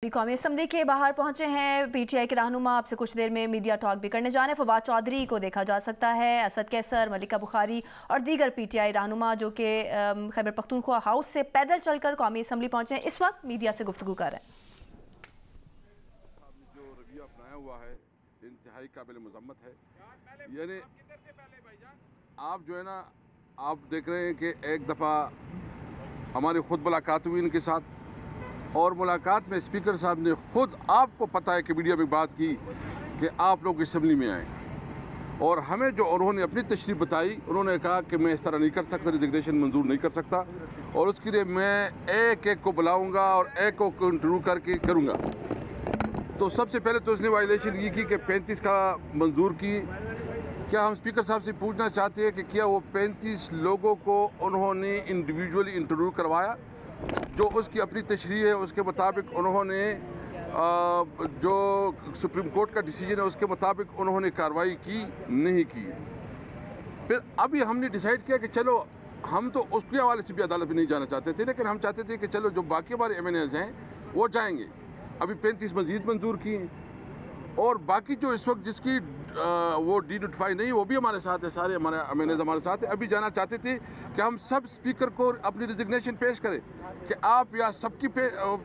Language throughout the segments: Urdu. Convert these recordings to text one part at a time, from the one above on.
قومی اسمبلی کے باہر پہنچے ہیں پی ٹی آئی کے رہنما، آپ سے کچھ دیر میں میڈیا ٹاک بھی کرنے جانے. فواد چودھری کو دیکھا جا سکتا ہے، اسد کیسر، ملکہ بخاری اور دیگر پی ٹی آئی رہنما جو کہ خیبر پختونخوا ہاؤس سے پیدل چل کر قومی اسمبلی پہنچے ہیں، اس وقت میڈیا سے گفتگو کر رہے ہیں. جو رویہ اپنایا ہوا ہے انتہائی قابل مذمت ہے. یعنی آپ جو ہے نا، آپ دیکھ رہے ہیں کہ ایک دفعہ ہماری خود ملاقات ہوئی ان کے ساتھ، اور ملاقات میں اسپیکر صاحب نے خود آپ کو پتہ ہے کہ میڈیا میں بات کی کہ آپ لوگ اسمبلی میں آئیں، اور ہمیں جو انہوں نے اپنی تشریح بتائی، انہوں نے کہا کہ میں اس طرح نہیں کر سکتا، ریزگنیشن منظور نہیں کر سکتا، اور اس کے لیے میں ایک ایک کو بلاؤں گا اور ایک کو انٹرویو کر کے کروں گا. تو سب سے پہلے تو اس نے وائلیشن یہ کی کہ 35 کا منظور کی. کیا ہم اسپیکر صاحب سے پوچھنا چاہتے ہیں کہ کیا وہ 35 لوگوں کو انہوں نے انڈیویجولی انٹرویو کروایا؟ جو اس کی اپنی تشریح ہے اس کے مطابق انہوں نے جو سپریم کورٹ کا ڈیسیجن ہے اس کے مطابق انہوں نے کارروائی کی نہیں کی. پھر ابھی ہم نے ڈیسائیڈ کیا کہ چلو ہم تو اس کے حوالے سے بھی عدالت میں نہیں جانا چاہتے تھے، لیکن ہم چاہتے تھے کہ چلو جو باقی ہمارے ایم این ایز ہیں وہ جائیں گے. ابھی 35 مزید منظور کی ہیں، اور باقی جو اس وقت جس کی وہ ڈی نوٹیفائی نہیں، وہ بھی ہمارے ساتھ ہے، سارے ہمارے ایم این ایز ہمارے ساتھ ہیں. ابھی جانا چاہتے تھے کہ ہم سب اسپیکر کو اپنی ریزگنیشن پیش کریں کہ آپ یا سب کی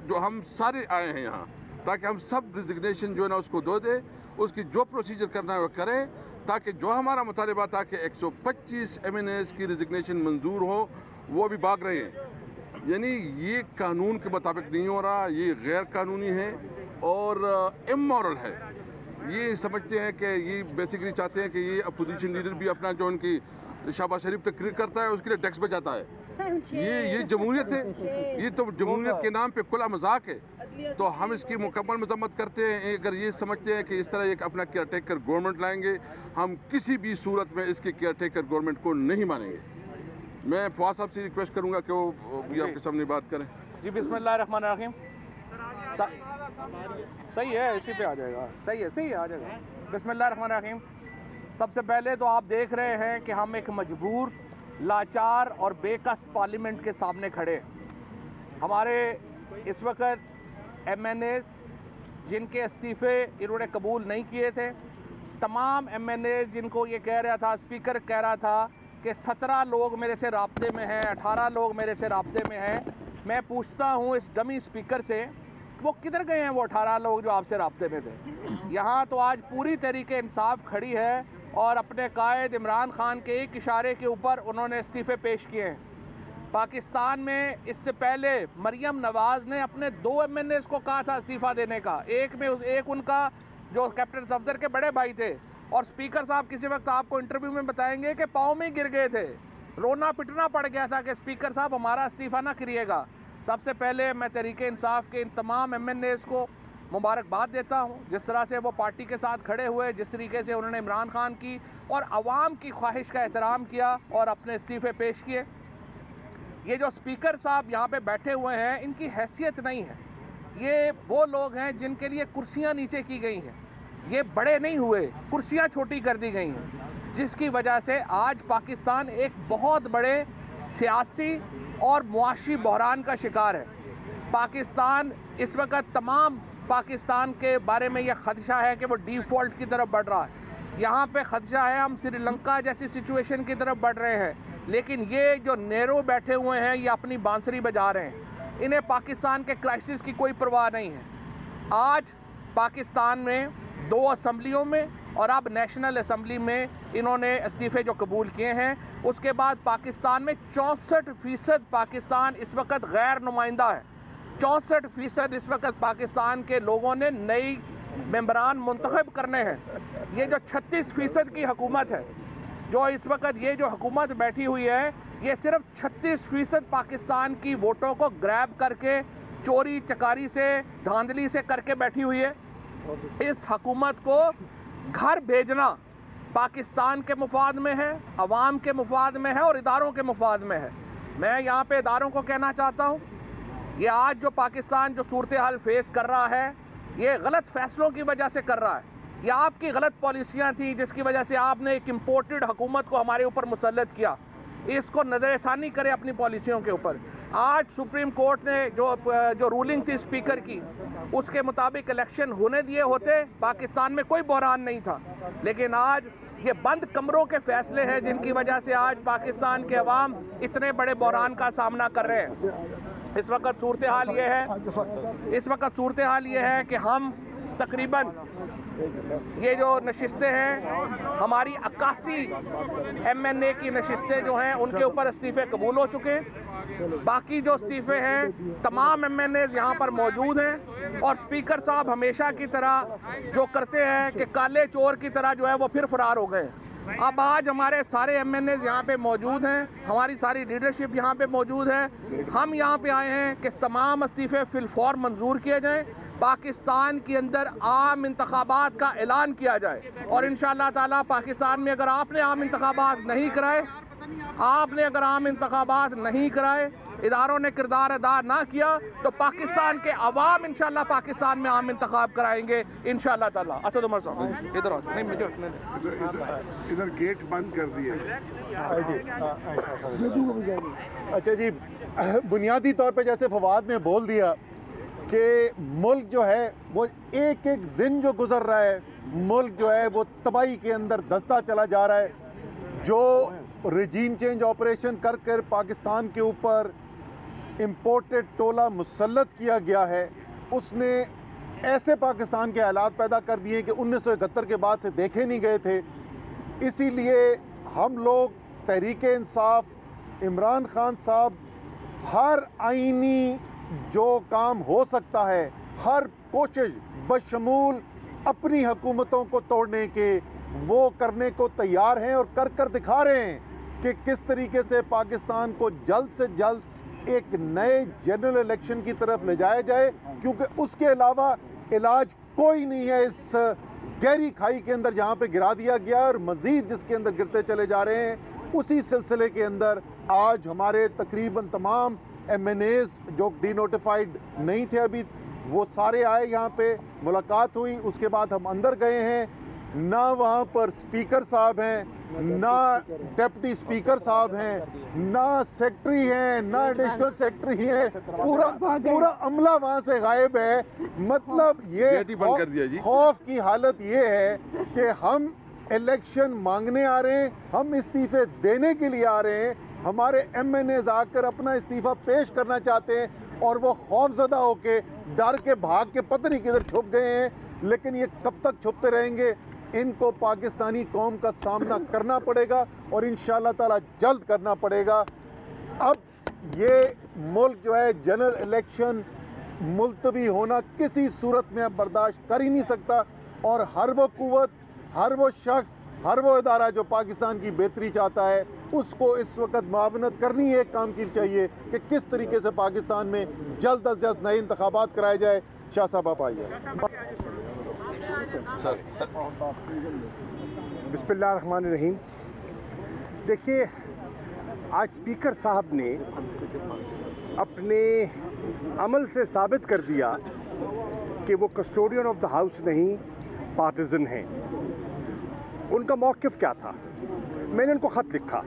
جو ہم سارے آئے ہیں یہاں، تاکہ ہم سب ریزگنیشن جو ہے نا اس کو دو دیں، اس کی جو پروسیجر کرنا ہے وہ کریں، تاکہ جو ہمارا مطالبہ تھا کہ 125 ایم این ایز کی ریزگنیشن منظور ہو، وہ بھی بھاگ رہے ہیں. یعنی یہ قانون کے مطابق نہیں ہو رہا، یہ غیر قانونی ہے اور امورل ہے. یہ سمجھتے ہیں کہ یہ بیسیکلی چاہتے ہیں کہ یہ اپوزیشن لیڈر بھی اپنا جو ان کی شہباز شریف تقریر کرتا ہے اس کے لیے ٹیکس بچاتا ہے. یہ جمہوریت ہے، یہ تو جمہوریت کے نام پہ کھلا مذاق ہے. تو ہم اس کی مکمل مذمت کرتے ہیں. اگر یہ سمجھتے ہیں کہ اس طرح ایک اپنا کیئر ٹیکر گورنمنٹ لائیں گے، ہم کسی بھی صورت میں اس کے کیئر ٹیکر گورنمنٹ کو نہیں مانیں گے. میں فواد صاحب سے ریکویسٹ کروں گا کہ وہ بھی آپ کے سامنے بات کریں. جی بسم اللہ الرحمن الرحیم. صحیح ہے، اسی پہ آ جائے گا. صحیح ہے آ جائے گا. بسم اللہ الرحمن الرحیم. سب سے پہلے تو آپ دیکھ رہے ہیں کہ ہم ایک مجبور، لاچار اور بے کس پارلیمنٹ کے سامنے کھڑے. ہمارے اس وقت ایم این ایز جن کے استعفے انہوں نے قبول نہیں کیے تھے، تمام ایم این ایز جن کو یہ کہہ رہا تھا، اسپیکر کہہ رہا تھا کہ 17 لوگ میرے سے رابطے میں ہیں، 18 لوگ میرے سے رابطے میں ہیں. میں پوچھتا ہوں اس ڈمی اسپیکر سے، وہ کدھر گئے ہیں وہ 18 لوگ جو آپ سے رابطے میں تھے؟ یہاں تو آج پوری تحریک انصاف کھڑی ہے اور اپنے قائد عمران خان کے ایک اشارے کے اوپر انہوں نے استعفے پیش کیے ہیں. پاکستان میں اس سے پہلے مریم نواز نے اپنے 2 ایم این ایز کو کہا تھا استعفیٰ دینے کا. ایک ان کا جو کیپٹن صفدر کے بڑے بھائی تھے، اور اسپیکر صاحب کسی وقت آپ کو انٹرویو میں بتائیں گے کہ پاؤں میں گر گئے تھے، رونا پٹنا پڑ گیا تھا کہ اسپیکر صاحب ہمارا استعفیٰ نہ کریے گا. سب سے پہلے میں تحریک انصاف کے ان تمام ایم این ایز کو مبارکباد دیتا ہوں، جس طرح سے وہ پارٹی کے ساتھ کھڑے ہوئے، جس طریقے سے انہوں نے عمران خان کی اور عوام کی خواہش کا احترام کیا اور اپنے استعفے پیش کیے. یہ جو اسپیکر صاحب یہاں پہ بیٹھے ہوئے ہیں، ان کی حیثیت نہیں ہے. یہ وہ لوگ ہیں جن کے لیے کرسیاں نیچے کی گئی ہیں. یہ بڑے نہیں ہوئے، کرسیاں چھوٹی کر دی گئی ہیں، جس کی وجہ سے آج پاکستان ایک بہت بڑے سیاسی اور معاشی بحران کا شکار ہے. پاکستان اس وقت تمام پاکستان کے بارے میں یہ خدشہ ہے کہ وہ ڈیفالٹ کی طرف بڑھ رہا ہے. یہاں پہ خدشہ ہے ہم سری لنکا جیسی سچویشن کی طرف بڑھ رہے ہیں. لیکن یہ جو نیرو بیٹھے ہوئے ہیں یہ اپنی بانسری بجا رہے ہیں. انہیں پاکستان کے کرائسس کی کوئی پرواہ نہیں ہے. آج پاکستان میں 2 اسمبلیوں میں اور اب نیشنل اسمبلی میں انہوں نے استعفے جو قبول کیے ہیں، اس کے بعد پاکستان میں 64% پاکستان اس وقت غیر نمائندہ ہے. 64% اس وقت پاکستان کے لوگوں نے نئی ممبران منتخب کرنے ہیں. یہ جو 36% کی حکومت ہے، جو اس وقت یہ جو حکومت بیٹھی ہوئی ہے، یہ صرف 36% پاکستان کی ووٹوں کو گریب کر کے چوری چکاری سے، دھاندلی سے کر کے بیٹھی ہوئی ہے. اس حکومت کو گھر بھیجنا پاکستان کے مفاد میں ہے، عوام کے مفاد میں ہے اور اداروں کے مفاد میں ہے. میں یہاں پہ اداروں کو کہنا چاہتا ہوں، یہ آج جو پاکستان جو صورتحال فیس کر رہا ہے، یہ غلط فیصلوں کی وجہ سے کر رہا ہے. یہ آپ کی غلط پالیسیاں تھیں جس کی وجہ سے آپ نے ایک امپورٹڈ حکومت کو ہمارے اوپر مسلط کیا. اس کو نظر ثانی کرے اپنی پالیسیوں کے اوپر. آج سپریم کورٹ نے جو رولنگ تھی اسپیکر کی اس کے مطابق الیکشن ہونے دیے ہوتے، پاکستان میں کوئی بحران نہیں تھا، لیکن آج یہ بند کمروں کے فیصلے ہیں جن کی وجہ سے آج پاکستان کے عوام اتنے بڑے بحران کا سامنا کر رہے ہیں۔ اس وقت صورتحال یہ ہے کہ ہم تقریباً یہ جو نشستیں ہیں ہماری 81 ایم این اے کی نشستیں جو ہیں ان کے اوپر استعفے قبول ہو چکے، باقی جو استعفے ہیں تمام ایم این ایز یہاں پر موجود ہیں، اور اسپیکر صاحب ہمیشہ کی طرح جو کرتے ہیں کہ کالے چور کی طرح جو ہے وہ پھر فرار ہو گئے۔ اب آج ہمارے سارے ایم این ایز یہاں پہ موجود ہیں، ہماری ساری لیڈرشپ یہاں پہ موجود ہے، ہم یہاں پہ آئے ہیں کہ تمام استعفے فی الفور منظور کیے جائیں، پاکستان کے اندر عام انتخابات کا اعلان کیا جائے، اور انشاءاللہ تعالیٰ پاکستان میں اگر آپ نے عام انتخابات نہیں کرائے، اداروں نے کردار ادا نہ کیا، تو پاکستان کے عوام انشاءاللہ پاکستان میں عام انتخاب کرائیں گے انشاءاللہ تعالیٰ۔ اسد عمر صاحب ادھر ادھر گیٹ بند کر دیے۔ اچھا جی، بنیادی طور پہ جیسے فواد نے بول دیا کہ ملک جو ہے وہ ایک ایک دن جو گزر رہا ہے، ملک جو ہے وہ تباہی کے اندر دھستا چلا جا رہا ہے۔ جو ریجیم چینج آپریشن کر کر پاکستان کے اوپر امپورٹڈ ٹولہ مسلط کیا گیا ہے، اس نے ایسے پاکستان کے حالات پیدا کر دیے کہ 1971 کے بعد سے دیکھے نہیں گئے تھے۔ اسی لیے ہم لوگ تحریک انصاف، عمران خان صاحب ہر آئینی جو کام ہو سکتا ہے، ہر کوشش بشمول اپنی حکومتوں کو توڑنے کے وہ کرنے کو تیار ہیں، اور کر دکھا رہے ہیں کہ کس طریقے سے پاکستان کو جلد سے جلد ایک نئے جنرل الیکشن کی طرف لے جایا جائے، کیونکہ اس کے علاوہ علاج کوئی نہیں ہے اس گہری کھائی کے اندر جہاں پہ گرا دیا گیا ہے، اور مزید جس کے اندر گرتے چلے جا رہے ہیں۔ اسی سلسلے کے اندر آج ہمارے تقریباً تمام ایم این ایز جو ڈی نوٹیفائڈ نہیں تھے ابھی، وہ سارے آئے، یہاں پہ ملاقات ہوئی، اس کے بعد ہم اندر گئے ہیں۔ نہ وہاں پر سپیکر صاحب ہیں، نہ ڈیپٹی سپیکر صاحب ہیں، نہ سیکٹری ہیں، نہ ایڈیشنل سیکٹری ہیں، پورا عملہ وہاں سے غائب ہے۔ مطلب یہ خوف کی حالت یہ ہے کہ ہم الیکشن مانگنے آ رہے ہیں، ہم استعفے دینے کے لیے آ رہے ہیں، ہمارے ایم این ایز آ کر اپنا استعفیٰ پیش کرنا چاہتے ہیں، اور وہ خوف زدہ ہو کے ڈر کے بھاگ کے پتہ نہیں کدھر چھپ گئے ہیں۔ لیکن یہ کب تک چھپتے رہیں گے؟ ان کو پاکستانی قوم کا سامنا کرنا پڑے گا، اور انشاءاللہ تعالی جلد کرنا پڑے گا۔ اب یہ ملک جو ہے جنرل الیکشن ملتوی ہونا کسی صورت میں اب برداشت کر ہی نہیں سکتا، اور ہر وہ قوت، ہر وہ شخص، ہر وہ ادارہ جو پاکستان کی بہتری چاہتا ہے، اس کو اس وقت معاونت کرنی ہے، ایک کام کی چاہیے کہ کس طریقے سے پاکستان میں جلد از جلد نئے انتخابات کرائے جائے۔ شاہ صاحب آپ آئیے۔ بسم اللہ الرحمن الرحیم۔ دیکھیے، آج اسپیکر صاحب نے اپنے عمل سے ثابت کر دیا کہ وہ کسٹوڈین آف دا ہاؤس نہیں، پارٹیزن ہیں۔ ان کا موقف کیا تھا؟ میں نے ان کو خط لکھا،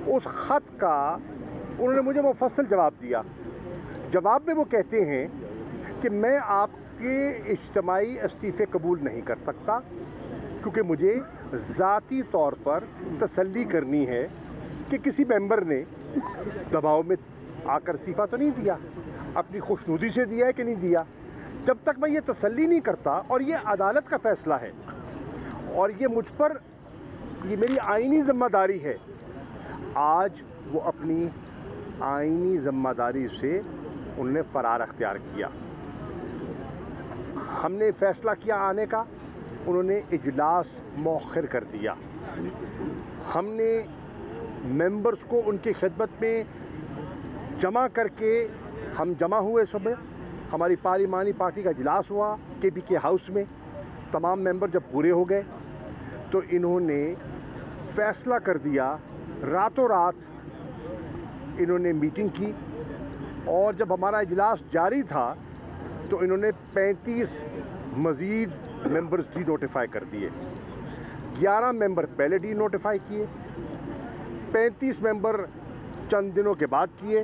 اس خط کا انہوں نے مجھے مفصل جواب دیا۔ جواب میں وہ کہتے ہیں کہ میں آپ کے اجتماعی استعفے قبول نہیں کر سکتا، کیونکہ مجھے ذاتی طور پر تسلی کرنی ہے کہ کسی ممبر نے دباؤ میں آ کر استعفیٰ تو نہیں دیا، اپنی خوشنودی سے دیا ہے کہ نہیں دیا۔ جب تک میں یہ تسلی نہیں کرتا، اور یہ عدالت کا فیصلہ ہے، اور یہ مجھ پر، یہ میری آئینی ذمہ داری ہے۔ آج وہ اپنی آئینی ذمہ داری سے انہوں نے فرار اختیار کیا۔ ہم نے فیصلہ کیا آنے کا، انہوں نے اجلاس مؤخر کر دیا۔ ہم نے ممبرز کو ان کی خدمت میں جمع کر کے ہم جمع ہوئے، صبح ہماری پارلیمانی پارٹی کا اجلاس ہوا کے پی کے ہاؤس میں۔ تمام ممبر جب پورے ہو گئے تو انہوں نے فیصلہ کر دیا، راتوں رات انہوں نے میٹنگ کی، اور جب ہمارا اجلاس جاری تھا تو انہوں نے 35 مزید ممبرز ڈی نوٹیفائی کر دیے۔ 11 ممبر پہلے ڈی نوٹیفائی کیے، 35 ممبر چند دنوں کے بعد کیے،